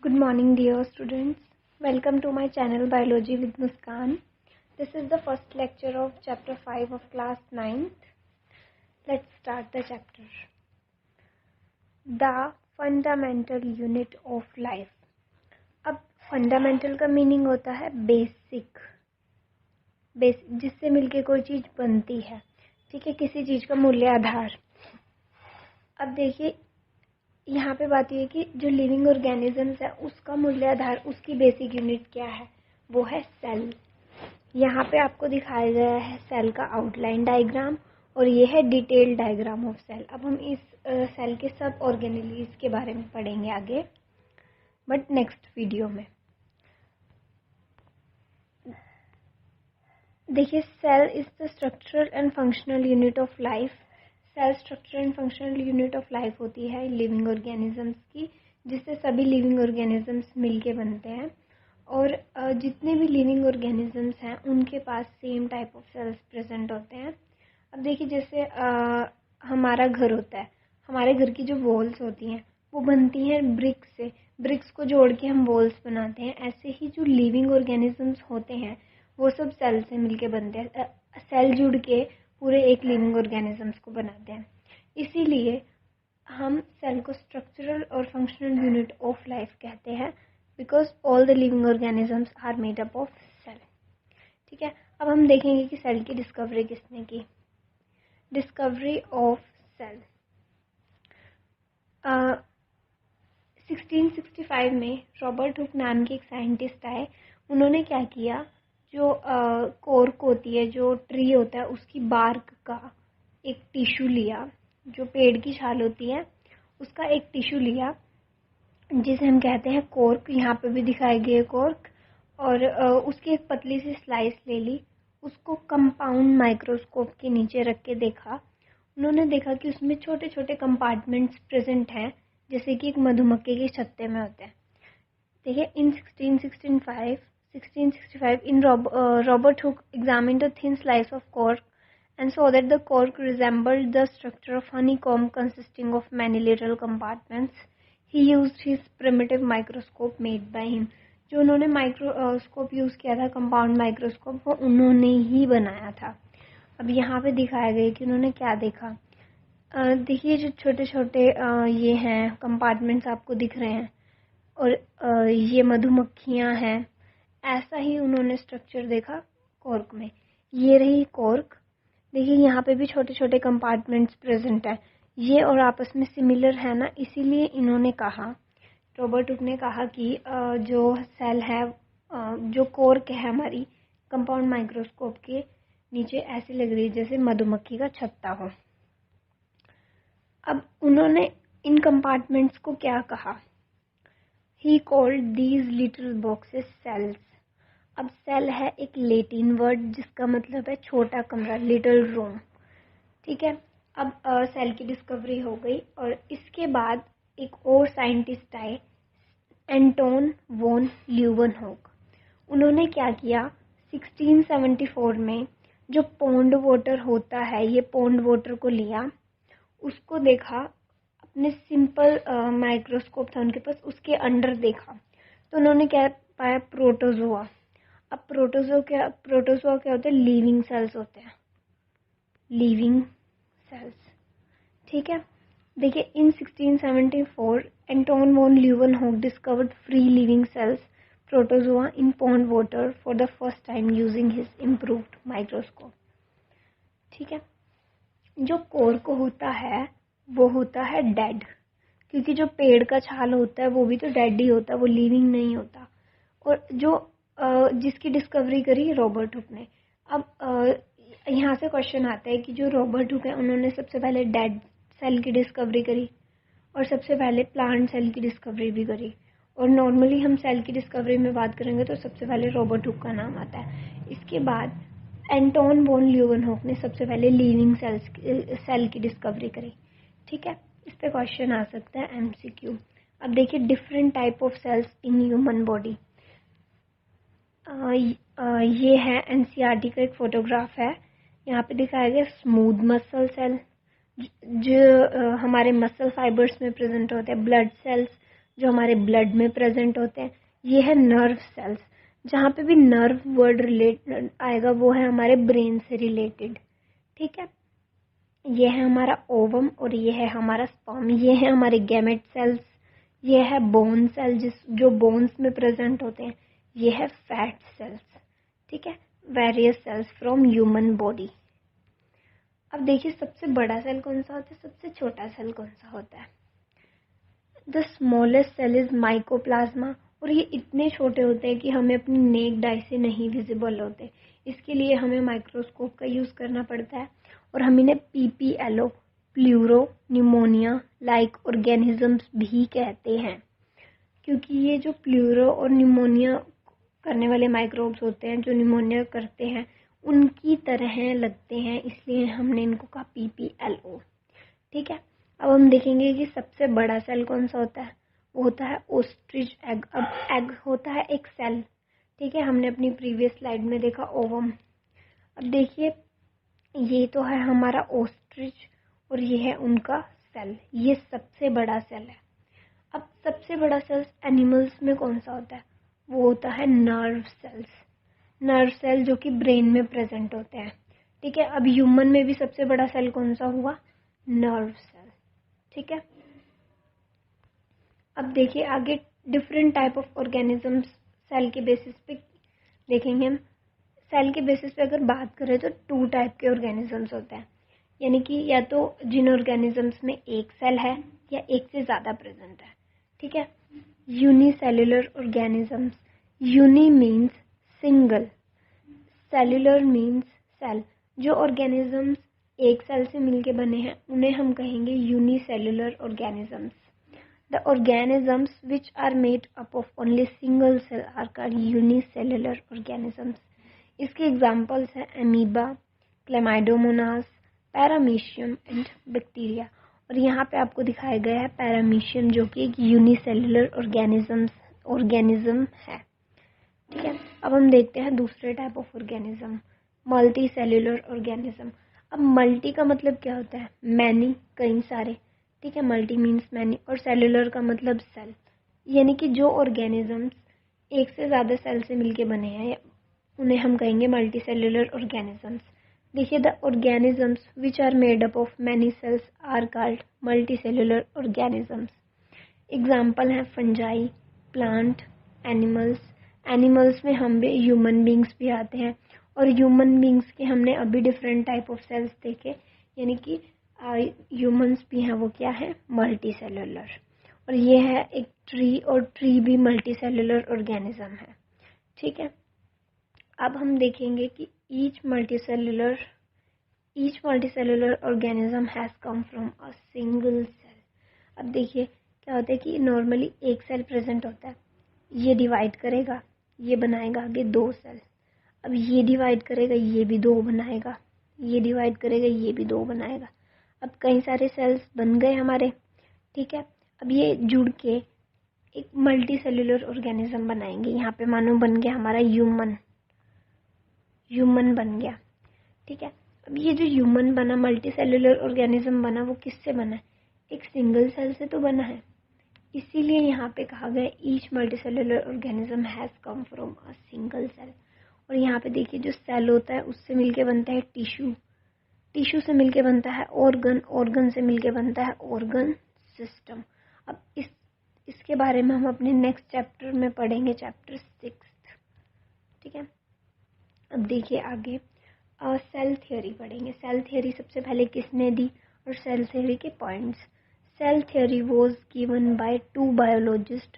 Good morning, dear students. Welcome to my channel Biology with Muskan. This is the first lecture of chapter 5 of class 9th. Let's start the chapter. The fundamental unit of life. अब fundamental का meaning होता है basic जिससे मिलके कोई चीज बनती है, ठीक है, किसी चीज का मूल्य आधार। अब देखिए यहाँ पे बात ये है कि जो लिविंग ऑर्गेनिजम्स है उसका मूल्य आधार, उसकी बेसिक यूनिट क्या है, वो है सेल। यहाँ पे आपको दिखाया गया है सेल का आउटलाइन डायग्राम और ये है डिटेल्ड डायग्राम ऑफ सेल। अब हम इस सेल के सब ऑर्गेनेलीज के बारे में पढ़ेंगे आगे, बट नेक्स्ट वीडियो में। देखिए cell is the structural and functional unit of life. Cell structure and functional unit of life होती है लिविंग ऑर्गेनिजम्स की, जिससे सभी लिविंग ऑर्गेनिजम्स मिलके बनते हैं। और जितने भी लिविंग ऑर्गेनिजम्स हैं उनके पास same type of cells present होते हैं। अब देखिए जैसे हमारा घर होता है, हमारे घर की जो वॉल्स होती हैं वो बनती हैं ब्रिक्स से, ब्रिक्स को जोड़ के हम वॉल्स बनाते हैं। ऐसे ही जो लिविंग ऑर्गेनिजम्स होते हैं वो सब सेल से मिलके बनते हैं, सेल जुड़ के पूरे एक लिविंग ऑर्गेनिजम्स को बनाते हैं। इसीलिए हम सेल को स्ट्रक्चरल और फंक्शनल यूनिट ऑफ लाइफ कहते हैं, because all the living organisms are made up of cell. ठीक है, अब हम देखेंगे कि सेल की डिस्कवरी किसने की। डिस्कवरी ऑफ सेल 1665 में रॉबर्ट हुक नाम के एक साइंटिस्ट आए। उन्होंने क्या किया, जो कोर्क होती है, जो ट्री होता है, उसकी बार्क का एक टिश्यू लिया, जो पेड़ की छाल होती है उसका एक टिश्यू लिया जिसे हम कहते हैं कोर्क। यहाँ पे भी दिखाई गई है कोर्क। और उसकी एक पतली सी स्लाइस ले ली, उसको कंपाउंड माइक्रोस्कोप के नीचे रख के देखा। उन्होंने देखा कि उसमें छोटे छोटे कंपार्टमेंट्स प्रेजेंट हैं, जैसे कि एक मधुमक्खी के छत्ते में होते हैं। देखिए इन 1665 in Robert Hooke examined a thin slice of cork and saw that the cork resembled the structure of honeycomb consisting of many little compartments. He used his primitive microscope made by him. जो उन्होंने microscope use किया था, compound microscope, वो उन्होंने ही बनाया था। अब यहाँ पे दिखाया गया कि उन्होंने क्या देखा। देखिए जो छोटे छोटे ये हैं कंपार्टमेंट्स आपको दिख रहे हैं, और ये मधुमक्खियाँ हैं। ऐसा ही उन्होंने स्ट्रक्चर देखा कॉर्क में। ये रही कॉर्क, देखिए यहाँ पे भी छोटे छोटे कंपार्टमेंट्स प्रेजेंट हैं। ये और आपस में सिमिलर है ना, इसीलिए इन्होंने कहा, रॉबर्ट हुक ने कहा कि जो सेल है, जो कॉर्क है हमारी, कंपाउंड माइक्रोस्कोप के नीचे ऐसी लग रही है जैसे मधुमक्खी का छत्ता हो। अब उन्होंने इन कंपार्टमेंट्स को क्या कहा, he called these little boxes cells. अब सेल है एक लैटिन वर्ड जिसका मतलब है छोटा कमरा, लिटिल रूम। ठीक है, अब सेल की डिस्कवरी हो गई और इसके बाद एक और साइंटिस्ट आए, एंटोन वॉन ल्यूवेनहोक। उन्होंने क्या किया, 1674 में जो पॉन्ड वाटर होता है, ये पॉन्ड वाटर को लिया, उसको देखा, अपने सिंपल माइक्रोस्कोप था उनके पास, उसके अंडर देखा तो उन्होंने क्या पाया, प्रोटोजोआ। अब प्रोटोजोआ क्या होते हैं, लिविंग सेल्स होते हैं, लिविंग सेल्स। ठीक है, देखिए in 1674 Anton van Leeuwenhoek discovered free living cells protozoa in pond water for the first time using his improved microscope. ठीक है, जो कॉर्क होता है वो होता है डेड, क्योंकि जो पेड़ का छाल होता है वो भी तो डेड ही होता है, वो लिविंग नहीं होता। और जो जिसकी डिस्कवरी करी रॉबर्ट हुक ने। अब यहाँ से क्वेश्चन आता है कि जो रॉबर्ट हुक है उन्होंने सबसे पहले डेड सेल की डिस्कवरी करी और सबसे पहले प्लांट सेल की डिस्कवरी भी करी। और नॉर्मली हम सेल की डिस्कवरी में बात करेंगे तो सबसे पहले रॉबर्ट हुक का नाम आता है। इसके बाद एंटोन वॉन ल्यूवेनहोक ने सबसे पहले लिविंग सेल की डिस्कवरी करी। ठीक है, इस पे क्वेश्चन आ सकता है एमसीक्यू। अब देखिए different type of cells in human body. ये है एनसीईआरटी का एक फोटोग्राफ है, यहाँ पे दिखाया गया स्मूथ मसल सेल, जो हमारे मसल फाइबर्स में प्रेजेंट होते हैं, ब्लड सेल्स जो हमारे ब्लड में प्रेजेंट होते हैं। ये है नर्व सेल्स, जहाँ पे भी नर्व वर्ड रिलेटेड आएगा वो है हमारे ब्रेन से रिलेटेड। ठीक है, ये है हमारा ओवम और ये है हमारा स्पर्म। ये है हमारे गैमेट सेल्स। ये है बोन सेल जो बोन्स में प्रेजेंट होते हैं। ये है फैट सेल्स। ठीक है, various cells from human body. अब देखिए सबसे बड़ा सेल कौन सा होता है, सबसे छोटा सेल कौन सा होता है। The smallest cell is mycoplasma, और ये इतने छोटे होते हैं कि हमें अपनी नेक डाई से नहीं विजिबल होते। इसके लिए हमें माइक्रोस्कोप का यूज करना पड़ता है, और हम इन्हें PPLO pleuro pneumonia like organisms भी कहते हैं, क्योंकि ये जो प्लूरो और न्यूमोनिया करने वाले माइक्रोब्स होते हैं, जो न्यूमोनिया करते हैं उनकी तरह लगते हैं, इसलिए हमने इनको कहा PPLO। ठीक है, अब हम देखेंगे कि सबसे बड़ा सेल कौन सा होता है। वो होता है ओस्ट्रिच एग। अब एग होता है एक सेल। ठीक है, हमने अपनी प्रीवियस स्लाइड में देखा ओवम। अब देखिए ये तो है हमारा ओस्ट्रिच और ये है उनका सेल। ये सबसे बड़ा सेल है। अब सबसे बड़ा सेल एनिमल्स में कौन सा होता है, वो होता है नर्व सेल्स। नर्व सेल जो कि ब्रेन में प्रेजेंट होते हैं। ठीक है, अब ह्यूमन में भी सबसे बड़ा सेल कौन सा हुआ, नर्व सेल। ठीक है, अब देखिए आगे different type of organisms cell के बेसिस पे देखेंगे हम। सेल के बेसिस पे अगर बात करें तो 2 टाइप के ऑर्गेनिजम्स होते हैं, यानी कि या तो जिन ऑर्गेनिजम्स में एक सेल है या एक से ज़्यादा प्रेजेंट है। ठीक है, unicellular organisms. Uni means single, cellular means cell. जो ऑर्गेनिजम्स एक सेल से मिलके बने हैं उन्हें हम कहेंगे unicellular organisms. The organisms which are made up of only single cell are called unicellular organisms. इसके एग्जाम्पल्स हैं amoeba, Chlamydomonas, paramecium and bacteria. और यहाँ पे आपको दिखाया गया है पैरामीशियम जो कि एक यूनिसेल्युलर ऑर्गेनिज्म है। ठीक है, अब हम देखते हैं दूसरे type of organism, multi cellular organism. अब मल्टी का मतलब क्या होता है, मैनी, कई सारे। ठीक है, मल्टी मीन्स मैनी, और सेलुलर का मतलब सेल, यानी कि जो ऑर्गेनिजम्स एक से ज़्यादा सेल से मिलके बने हैं उन्हें हम कहेंगे मल्टी सेल्युलर ऑर्गेनिजम्स। देखिए the organisms which are made up of many cells are called multicellular organisms. Example हैं फंजाई, प्लांट, एनिमल्स। एनिमल्स में हम भी ह्यूमन बींग्स भी आते हैं, और ह्यूमन बींग्स के हमने अभी डिफरेंट टाइप ऑफ सेल्स देखे, यानी कि ह्यूमंस भी हैं वो क्या है, मल्टी सेलुलर। और ये है एक ट्री, और ट्री भी मल्टी सेलुलर ऑर्गेनिज्म है। ठीक है, अब हम देखेंगे कि each multicellular organism has come from a single cell. अब देखिए क्या होता है कि नॉर्मली एक सेल प्रेजेंट होता है, ये डिवाइड करेगा, ये बनाएगा आगे 2 सेल। अब ये डिवाइड करेगा, ये भी 2 बनाएगा, ये डिवाइड करेगा, ये भी 2 बनाएगा। अब कई सारे सेल्स बन गए हमारे। ठीक है, अब ये जुड़ के एक मल्टी सेल्युलर ऑर्गेनिज्म बनाएंगे। यहाँ पे मानो बन गया हमारा ह्यूमन बन गया। ठीक है, अब ये जो ह्यूमन बना, मल्टी सेल्युलर ऑर्गेनिज्म बना, वो किससे बना है, एक सिंगल सेल से तो बना है। इसीलिए यहाँ पे कहा गया each multicellular organism has come from a single cell. और यहाँ पे देखिए जो सेल होता है उससे मिलके बनता है टिश्यू, टिश्यू से मिलके बनता है ऑर्गन, ऑर्गन से मिलके बनता है ऑर्गन सिस्टम। अब इसके बारे में हम अपने नेक्स्ट चैप्टर में पढ़ेंगे, चैप्टर 6। ठीक है, अब देखिए आगे सेल थ्योरी पढ़ेंगे। सेल थ्योरी सबसे पहले किसने दी और सेल थ्योरी के points. Cell theory was given by 2 biologists,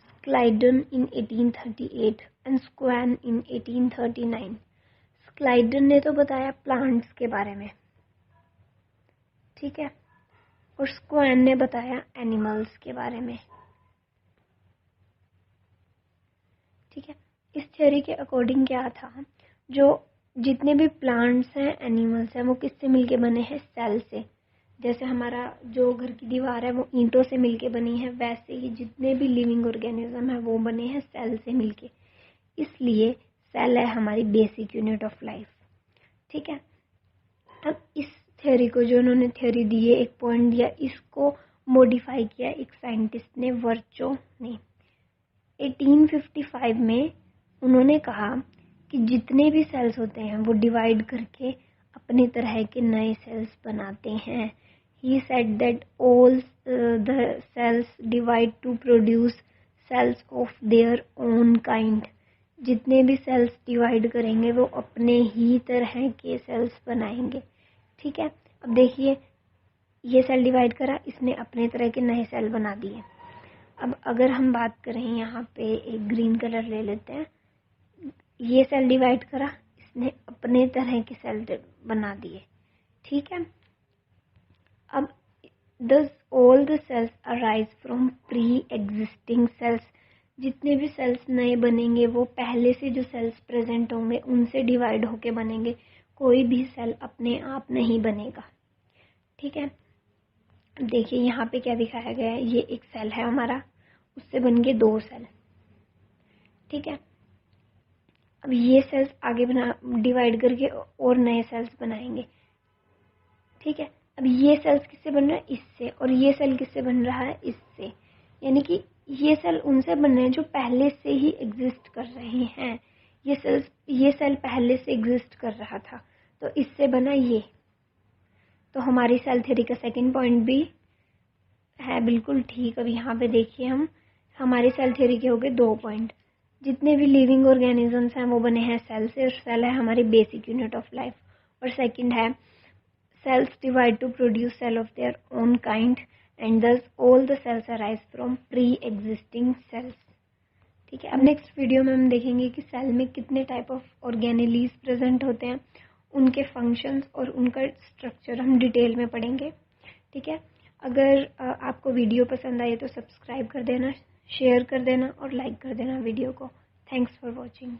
Schleiden in 1838 and Schwann in 1839। Schleiden ने तो बताया प्लांट्स के बारे में, ठीक है, और स्क्वैन ने बताया एनिमल्स के बारे में। ठीक है, इस थ्योरी के अकॉर्डिंग क्या था, जो जितने भी प्लांट्स हैं, एनिमल्स हैं, वो किससे मिलके बने हैं, सेल से। जैसे हमारा जो घर की दीवार है वो ईंटों से मिलके बनी है, वैसे ही जितने भी लिविंग ऑर्गेनिज्म है वो बने हैं सेल से मिलके। इसलिए सेल है हमारी बेसिक यूनिट ऑफ लाइफ। ठीक है, अब इस थ्योरी को जो उन्होंने थ्योरी दी है, एक पॉइंट दिया, इसको मॉडिफाई किया एक साइंटिस्ट ने, वर्चो ने। 1855 में उन्होंने कहा कि जितने भी सेल्स होते हैं वो डिवाइड करके अपने तरह के नए सेल्स बनाते हैं। He said that all the cells divide to produce cells of their own kind. जितने भी सेल्स डिवाइड करेंगे वो अपने ही तरह के सेल्स बनाएंगे। ठीक है, अब देखिए ये सेल डिवाइड करा, इसने अपने तरह के नए सेल बना दिए। अब अगर हम बात करें यहाँ पे एक ग्रीन कलर ले लेते हैं, ये सेल डिवाइड करा, इसने अपने तरह के सेल बना दिए। ठीक है, अब thus all the cells arise from pre-existing cells. जितने भी सेल्स नए बनेंगे वो पहले से जो सेल्स प्रेजेंट होंगे उनसे डिवाइड होके बनेंगे। कोई भी सेल अपने आप नहीं बनेगा। ठीक है, देखिए यहाँ पे क्या दिखाया गया है, ये एक सेल है हमारा, उससे बन गए 2 सेल। ठीक है, अब ये सेल्स आगे डिवाइड करके और नए सेल्स बनाएंगे। ठीक है, अब ये सेल्स किससे बन रहा है, इससे, और ये सेल किससे बन रहा है, इससे। यानी कि ये सेल उनसे बन रहे हैं जो पहले से ही एग्जिस्ट कर रहे हैं। ये सेल पहले से एग्जिस्ट कर रहा था तो इससे बना ये। तो हमारी सेल थ्योरी का सेकंड पॉइंट भी है बिल्कुल ठीक। अब यहाँ पे देखिए हमारी सेल थ्योरी के हो गए 2 पॉइंट। जितने भी लिविंग ऑर्गेनिजम्स हैं वो बने हैं सेल से, और सेल है हमारी बेसिक यूनिट ऑफ लाइफ। और सेकंड है cells divide to produce cell of their own kind and thus all the cells arise from pre-existing cells. ठीक है, अब नेक्स्ट वीडियो में हम देखेंगे कि सेल में कितने टाइप ऑफ ऑर्गेनेलीज प्रेजेंट होते हैं, उनके फंक्शंस और उनका स्ट्रक्चर हम डिटेल में पढ़ेंगे। ठीक है, अगर आपको वीडियो पसंद आए तो सब्सक्राइब कर देना, शेयर कर देना और लाइक कर देना वीडियो को। Thanks for watching.